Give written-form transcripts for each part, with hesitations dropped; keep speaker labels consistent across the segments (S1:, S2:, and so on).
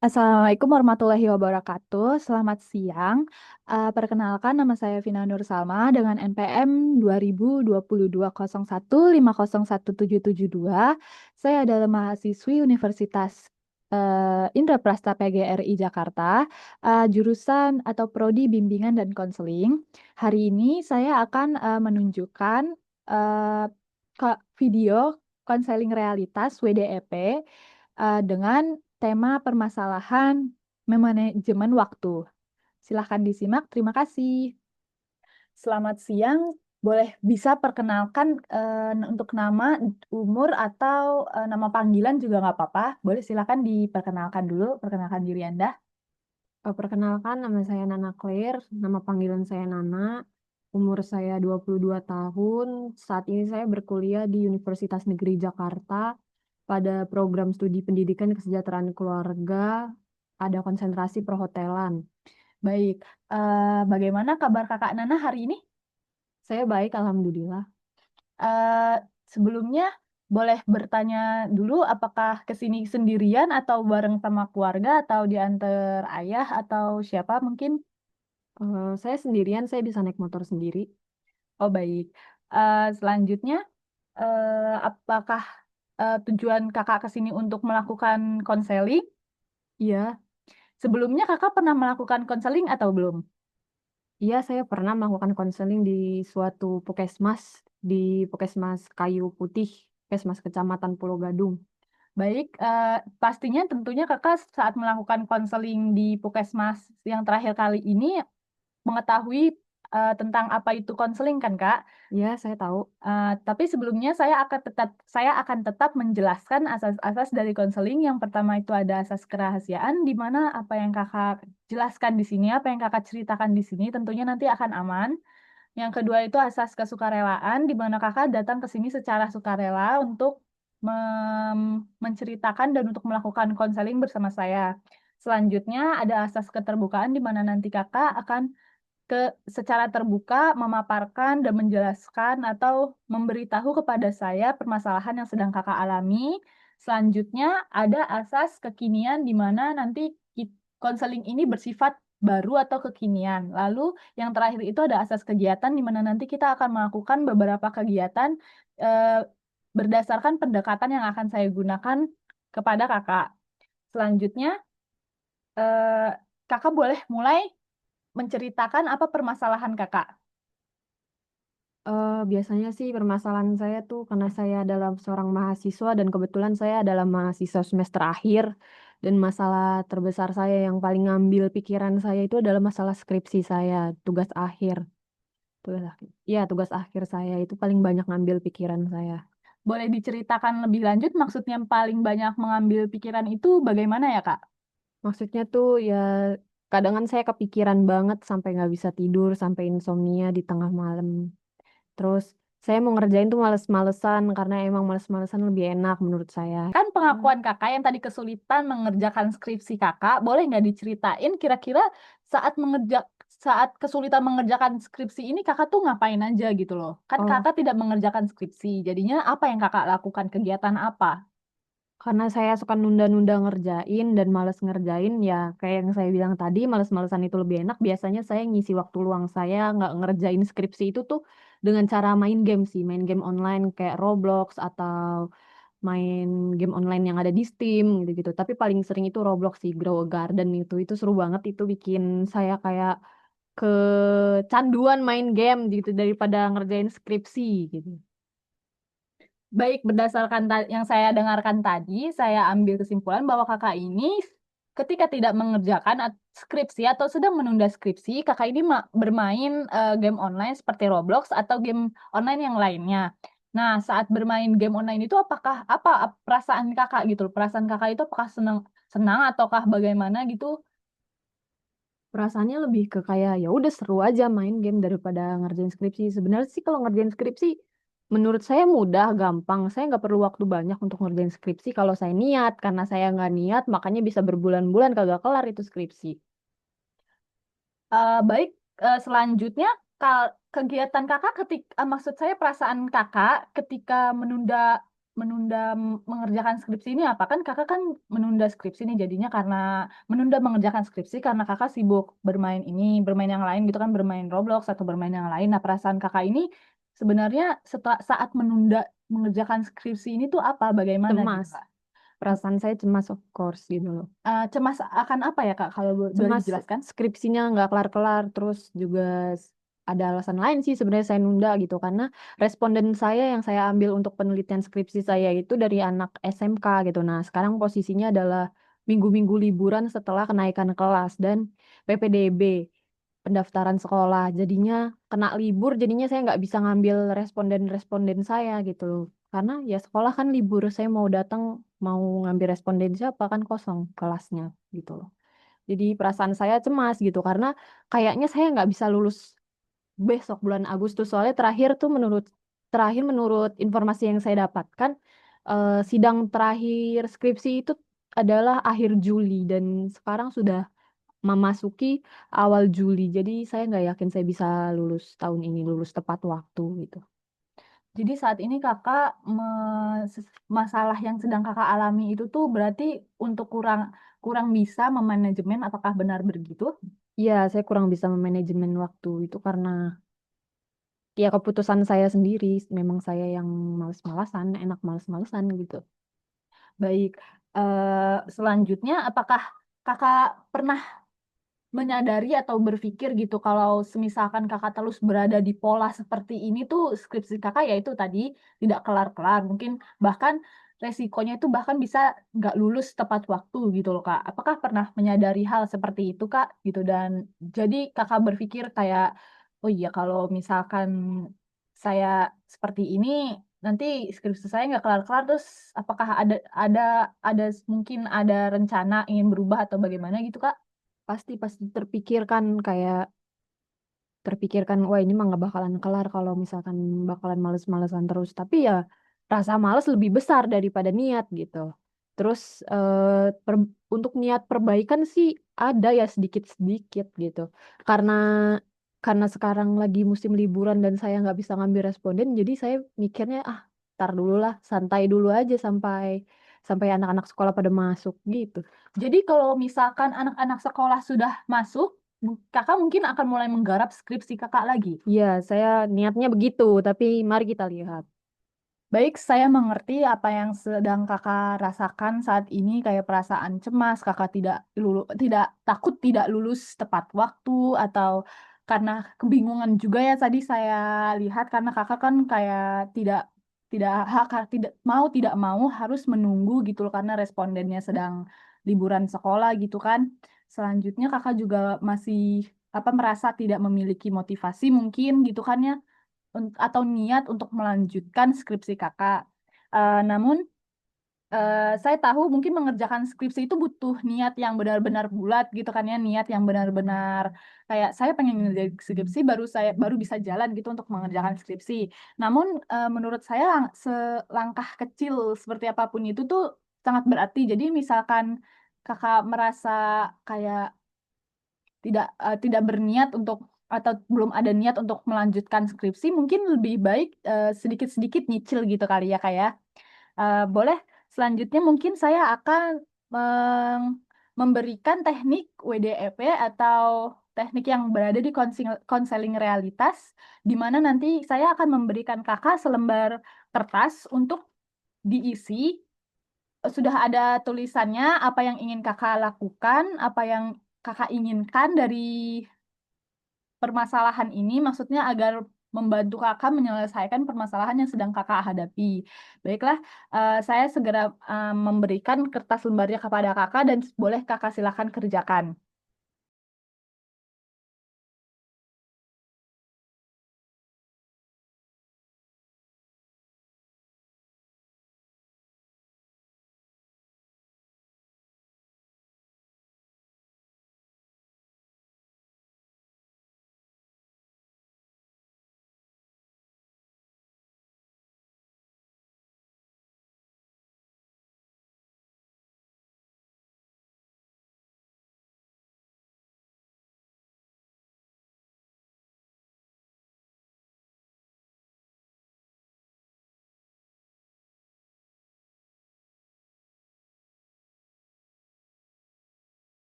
S1: Assalamualaikum warahmatullahi wabarakatuh. Selamat siang. Perkenalkan nama saya Vina Nur Salma dengan NPM 202201501772. Saya adalah mahasiswi Universitas Indraprasta PGRI Jakarta, jurusan atau prodi bimbingan dan konseling. Hari ini saya akan menunjukkan video konseling realitas WDEP dengan tema permasalahan manajemen waktu. Silahkan disimak. Terima kasih. Selamat siang. Boleh bisa perkenalkan untuk nama, umur, atau nama panggilan juga nggak apa-apa. Boleh silakan diperkenalkan dulu, perkenalkan diri Anda.
S2: Perkenalkan, nama saya Nana Claire, nama panggilan saya Nana, umur saya 22 tahun, saat ini saya berkuliah di Universitas Negeri Jakarta pada program studi pendidikan kesejahteraan keluarga, ada konsentrasi perhotelan.
S1: Baik, bagaimana kabar kakak Nana hari ini?
S2: Saya baik, Alhamdulillah.
S1: Eh, Sebelumnya boleh bertanya dulu apakah kesini sendirian atau bareng sama keluarga atau diantar ayah atau siapa mungkin?
S2: Saya sendirian, saya bisa naik motor sendiri.
S1: Oh baik. Selanjutnya, apakah tujuan kakak ke sini untuk melakukan konseling?
S2: Iya,
S1: Sebelumnya kakak pernah melakukan konseling atau belum?
S2: iya saya pernah melakukan konseling di suatu puskesmas, di Puskesmas Kayu Putih, Puskesmas Kecamatan Pulau Gadung.
S1: Baik, pastinya tentunya kakak saat melakukan konseling di Puskesmas yang terakhir kali ini mengetahui tentang apa itu konseling kan kak?
S2: Iya, saya tahu.
S1: Tapi sebelumnya saya akan tetap menjelaskan asas-asas dari konseling. Yang pertama itu ada asas kerahasiaan, di mana apa yang kakak jelaskan di sini, apa yang kakak ceritakan di sini, tentunya nanti akan aman. Yang kedua itu asas kesukarelaan, di mana kakak datang ke sini secara sukarela untuk menceritakan dan untuk melakukan konseling bersama saya. Selanjutnya ada asas keterbukaan, di mana nanti kakak akan ke secara terbuka memaparkan dan menjelaskan atau memberitahu kepada saya permasalahan yang sedang kakak alami. Selanjutnya ada asas kekinian di mana nanti konseling ini bersifat baru atau kekinian. Lalu yang terakhir itu ada asas kegiatan di mana nanti kita akan melakukan beberapa kegiatan eh, berdasarkan pendekatan yang akan saya gunakan kepada kakak. Selanjutnya eh, kakak boleh mulai menceritakan apa permasalahan kakak.
S2: Biasanya sih permasalahan saya tuh karena saya adalah seorang mahasiswa dan kebetulan saya adalah mahasiswa semester akhir dan masalah terbesar saya yang paling ngambil pikiran saya itu adalah masalah skripsi saya, tugas akhir. Tugas akhir. Iya, tugas akhir saya itu paling banyak ngambil pikiran saya.
S1: Boleh diceritakan lebih lanjut maksudnya paling banyak mengambil pikiran itu bagaimana ya, Kak?
S2: Maksudnya tuh ya kadang kan saya kepikiran banget sampai nggak bisa tidur, sampai insomnia di tengah malam. Terus saya mau ngerjain tuh males-malesan karena emang males-malesan lebih enak menurut saya.
S1: Kan pengakuan kakak yang tadi kesulitan mengerjakan skripsi kakak, boleh nggak diceritain kira-kira saat saat kesulitan mengerjakan skripsi ini kakak tuh ngapain aja gitu loh. Kan
S2: Oh,
S1: kakak tidak mengerjakan skripsi, jadinya apa yang kakak lakukan, kegiatan apa?
S2: karena saya suka nunda-nunda ngerjain dan males ngerjain ya kayak yang saya bilang tadi males-malesan itu lebih enak. Biasanya saya ngisi waktu luang saya nggak ngerjain skripsi itu tuh dengan cara main game sih, main game online kayak Roblox atau main game online yang ada di Steam gitu-gitu. Tapi paling sering itu Roblox sih, Grow a Garden itu seru banget itu bikin saya kayak kecanduan main game gitu daripada ngerjain skripsi gitu.
S1: Baik, berdasarkan yang saya dengarkan tadi, saya ambil kesimpulan bahwa kakak ini ketika tidak mengerjakan skripsi atau sedang menunda skripsi, kakak ini bermain game online seperti Roblox atau game online yang lainnya. Nah, saat bermain game online itu apa perasaan kakak gitu? Perasaan kakak itu apakah senang senang ataukah bagaimana gitu?
S2: Perasaannya lebih ke kayak ya udah seru aja main game daripada ngerjain skripsi. Sebenarnya sih kalau ngerjain skripsi menurut saya mudah, gampang. Saya nggak perlu waktu banyak untuk ngerjain skripsi kalau saya niat. Karena saya nggak niat, makanya bisa berbulan-bulan kagak kelar itu skripsi.
S1: Baik, selanjutnya kegiatan kakak maksud saya perasaan kakak ketika menunda mengerjakan skripsi ini apa? Kan kakak kan menunda skripsi nih jadinya karena menunda mengerjakan skripsi karena kakak sibuk bermain ini, bermain yang lain gitu kan, bermain Roblox atau bermain yang lain. Nah, perasaan kakak ini sebenarnya setelah saat menunda mengerjakan skripsi ini tuh apa? Bagaimana gitu,
S2: Cemas.
S1: Kak?
S2: Perasaan saya cemas of course gitu loh.
S1: Cemas akan apa ya, Kak? Kalau boleh
S2: Cemas
S1: dijelaskan?
S2: skripsinya nggak kelar-kelar, terus juga ada alasan lain sih sebenarnya saya nunda gitu karena responden saya yang saya ambil untuk penelitian skripsi saya itu dari anak SMK gitu. Nah, sekarang posisinya adalah minggu-minggu liburan setelah kenaikan kelas dan PPDB pendaftaran sekolah. Jadinya kena libur, jadinya saya nggak bisa ngambil responden-responden saya gitu loh. Karena ya sekolah kan libur, saya mau datang mau ngambil responden siapa kan kosong kelasnya gitu loh. Jadi perasaan saya cemas gitu karena kayaknya saya nggak bisa lulus besok bulan Agustus. Soalnya terakhir menurut informasi yang saya dapatkan sidang terakhir skripsi itu adalah akhir Juli dan sekarang sudah memasuki awal Juli. Jadi saya nggak yakin saya bisa lulus tahun ini, lulus tepat waktu gitu.
S1: Jadi saat ini kakak masalah yang sedang kakak alami itu tuh berarti untuk kurang kurang bisa memanajemen, apakah benar begitu?
S2: Iya, saya kurang bisa memanajemen waktu itu karena ya keputusan saya sendiri. Memang saya yang males-malesan, enak males-malesan gitu.
S1: Baik. Selanjutnya, apakah kakak pernah menyadari atau berpikir gitu kalau semisalkan kakak terus berada di pola seperti ini tuh skripsi kakak ya itu tadi tidak kelar-kelar, mungkin bahkan resikonya itu bahkan bisa nggak lulus tepat waktu gitu loh, Kak. Apakah pernah menyadari hal seperti itu, Kak? Gitu, dan jadi kakak berpikir kayak, oh iya kalau misalkan saya seperti ini nanti skripsi saya nggak kelar-kelar, terus apakah mungkin ada rencana ingin berubah atau bagaimana gitu, Kak?
S2: Pasti pasti terpikirkan wah ini mah nggak bakalan kelar kalau misalkan bakalan males-malesan terus. Tapi ya rasa males lebih besar daripada niat gitu. Terus untuk niat perbaikan sih ada ya sedikit-sedikit gitu. Karena karena sekarang lagi musim liburan dan saya nggak bisa ngambil responden, jadi saya mikirnya tar dulu lah, santai dulu aja sampai sampai anak-anak sekolah pada masuk gitu.
S1: Jadi kalau misalkan anak-anak sekolah sudah masuk, Kakak mungkin akan mulai menggarap skripsi Kakak lagi.
S2: Iya, saya niatnya begitu, tapi mari kita lihat.
S1: Baik, saya mengerti apa yang sedang Kakak rasakan saat ini, kayak perasaan cemas, Kakak tidak takut tidak lulus tepat waktu, atau karena kebingungan juga ya tadi saya lihat karena Kakak kan kayak tidak tidak tidak mau harus menunggu gitu loh karena respondennya sedang liburan sekolah gitu kan. Selanjutnya Kakak juga masih merasa tidak memiliki motivasi mungkin gitu kan ya atau niat untuk melanjutkan skripsi kakak. Namun saya tahu mungkin mengerjakan skripsi itu butuh niat yang benar-benar bulat gitu kan ya, niat yang benar-benar kayak saya pengen ngerjain skripsi baru bisa jalan gitu untuk mengerjakan skripsi. Namun menurut saya selangkah kecil seperti apapun itu tuh sangat berarti. Jadi misalkan kakak merasa kayak tidak berniat untuk atau belum ada niat untuk melanjutkan skripsi, mungkin lebih baik sedikit-sedikit nyicil gitu kali ya Kak ya. Boleh selanjutnya mungkin saya akan memberikan teknik WDEP atau teknik yang berada di konseling realitas, di mana nanti saya akan memberikan kakak selembar kertas untuk diisi. Sudah ada tulisannya apa yang ingin kakak lakukan, apa yang kakak inginkan dari permasalahan ini, maksudnya agar membantu kakak menyelesaikan permasalahan yang sedang kakak hadapi. Baiklah, saya segera memberikan kertas lembarnya kepada kakak dan boleh kakak silakan kerjakan.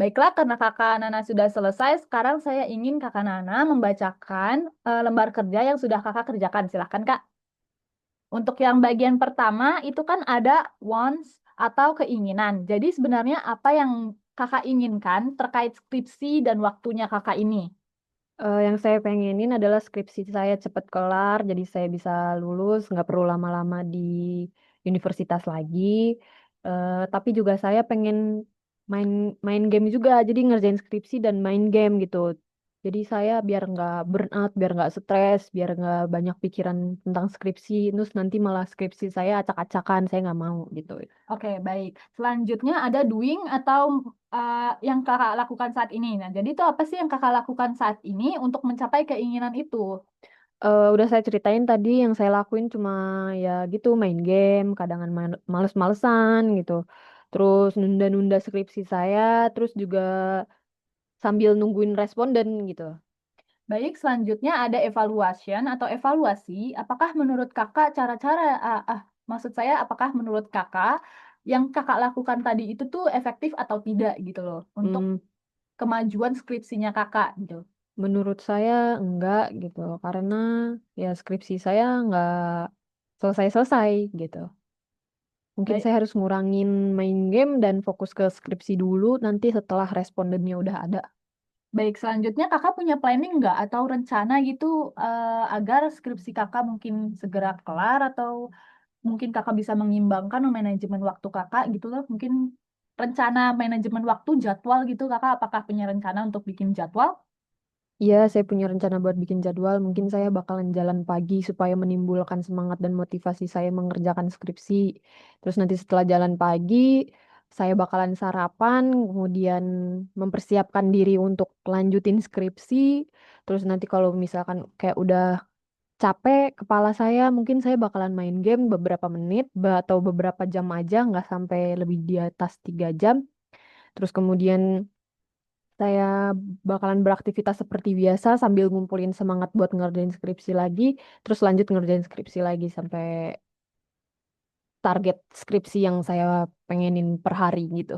S1: Baiklah, karena Kakak Nana sudah selesai, sekarang saya ingin Kakak Nana membacakan lembar kerja yang sudah Kakak kerjakan. Silahkan, Kak. Untuk yang bagian pertama itu kan ada wants atau keinginan. Jadi sebenarnya apa yang Kakak inginkan terkait skripsi dan waktunya Kakak ini?
S2: Yang saya pengenin adalah skripsi saya cepat kelar, jadi saya bisa lulus, nggak perlu lama-lama di universitas lagi. Tapi juga saya pengen main main game juga, jadi ngerjain skripsi dan main game gitu. Jadi saya biar nggak burn out, biar nggak stres, biar nggak banyak pikiran tentang skripsi, terus nanti malah skripsi saya acak-acakan, saya nggak mau gitu.
S1: Oke, baik. Selanjutnya ada doing atau yang Kakak lakukan saat ini. Nah, jadi itu apa sih yang Kakak lakukan saat ini untuk mencapai keinginan itu?
S2: Udah saya ceritain tadi yang saya lakuin cuma ya gitu main game, kadangan males-malesan gitu. Terus nunda-nunda skripsi saya, terus juga sambil nungguin responden gitu.
S1: Baik, selanjutnya ada evaluation atau evaluasi. Apakah menurut Kakak cara-cara, maksud saya apakah menurut Kakak yang Kakak lakukan tadi itu tuh efektif atau tidak gitu loh untuk
S2: Hmm,
S1: kemajuan skripsinya Kakak gitu.
S2: menurut saya enggak gitu, karena ya skripsi saya enggak selesai-selesai gitu. Mungkin
S1: Baik,
S2: saya harus ngurangin main game dan fokus ke skripsi dulu, nanti setelah respondennya udah ada.
S1: baik, selanjutnya Kakak punya planning nggak atau rencana gitu agar skripsi Kakak mungkin segera kelar atau mungkin Kakak bisa mengimbangkan manajemen waktu Kakak gitu loh. Mungkin rencana manajemen waktu jadwal gitu Kakak apakah punya rencana untuk bikin jadwal?
S2: Iya, saya punya rencana buat bikin jadwal. Mungkin saya bakalan jalan pagi supaya menimbulkan semangat dan motivasi saya mengerjakan skripsi. Terus nanti setelah jalan pagi, saya bakalan sarapan, kemudian mempersiapkan diri untuk lanjutin skripsi. Terus nanti kalau misalkan kayak udah capek kepala saya, mungkin saya bakalan main game beberapa menit atau beberapa jam aja, nggak sampai lebih di atas 3 jam. Terus kemudian saya bakalan beraktivitas seperti biasa sambil ngumpulin semangat buat ngerjain skripsi lagi, terus lanjut ngerjain skripsi lagi sampai target skripsi yang saya pengenin per hari gitu.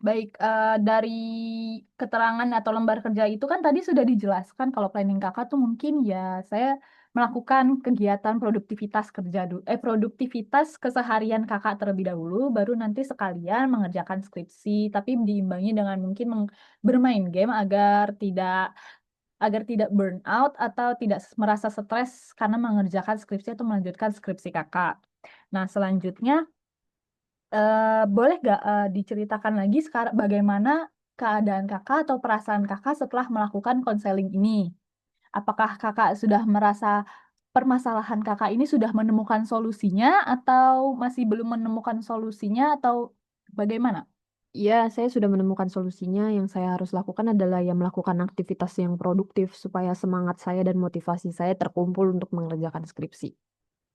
S1: Baik, dari keterangan atau lembar kerja itu kan tadi sudah dijelaskan kalau planning Kakak tuh mungkin ya saya melakukan kegiatan produktivitas keseharian Kakak terlebih dahulu, baru nanti sekalian mengerjakan skripsi, tapi diimbangi dengan mungkin bermain game agar tidak burn out atau tidak merasa stres karena mengerjakan skripsi atau melanjutkan skripsi Kakak. Nah, selanjutnya boleh nggak diceritakan lagi sekarang bagaimana keadaan Kakak atau perasaan Kakak setelah melakukan konseling ini? Apakah Kakak sudah merasa permasalahan Kakak ini sudah menemukan solusinya atau masih belum menemukan solusinya atau bagaimana?
S2: Ya, saya sudah menemukan solusinya. Yang saya harus lakukan adalah ya melakukan aktivitas yang produktif supaya semangat saya dan motivasi saya terkumpul untuk mengerjakan skripsi.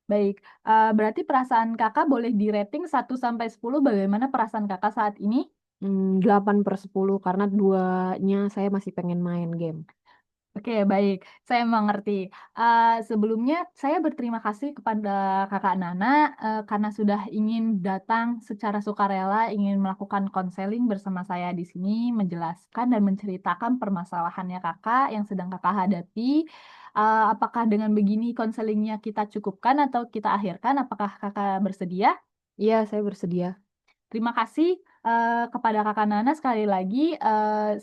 S1: Baik, berarti perasaan Kakak boleh di-rating 1 sampai 10 bagaimana perasaan Kakak saat ini?
S2: 8/10 karena duanya saya masih pengen main game.
S1: Oke, baik. Saya mengerti. Sebelumnya saya berterima kasih kepada Kakak Nana, karena sudah ingin datang secara sukarela, ingin melakukan konseling bersama saya di sini, menjelaskan dan menceritakan permasalahannya Kakak yang sedang Kakak hadapi. Apakah dengan begini konselingnya kita cukupkan atau kita akhirkan? Apakah Kakak bersedia?
S2: Iya, saya bersedia.
S1: Terima kasih kepada Kakak Nana sekali lagi.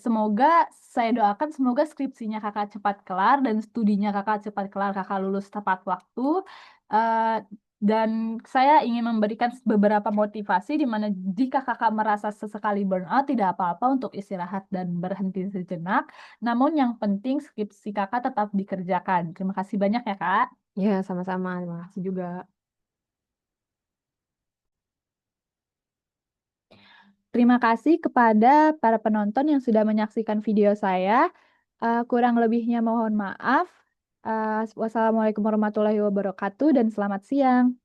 S1: Semoga saya doakan semoga skripsinya Kakak cepat kelar dan studinya Kakak cepat kelar, Kakak lulus tepat waktu. Eh, dan saya ingin memberikan beberapa motivasi di mana jika Kakak merasa sesekali burnout, tidak apa-apa untuk istirahat dan berhenti sejenak. Namun yang penting skripsi Kakak tetap dikerjakan. Terima kasih banyak ya, Kak.
S2: Ya, sama-sama. Terima kasih juga.
S1: Terima kasih kepada para penonton yang sudah menyaksikan video saya. Kurang lebihnya mohon maaf. Wassalamualaikum warahmatullahi wabarakatuh dan selamat siang.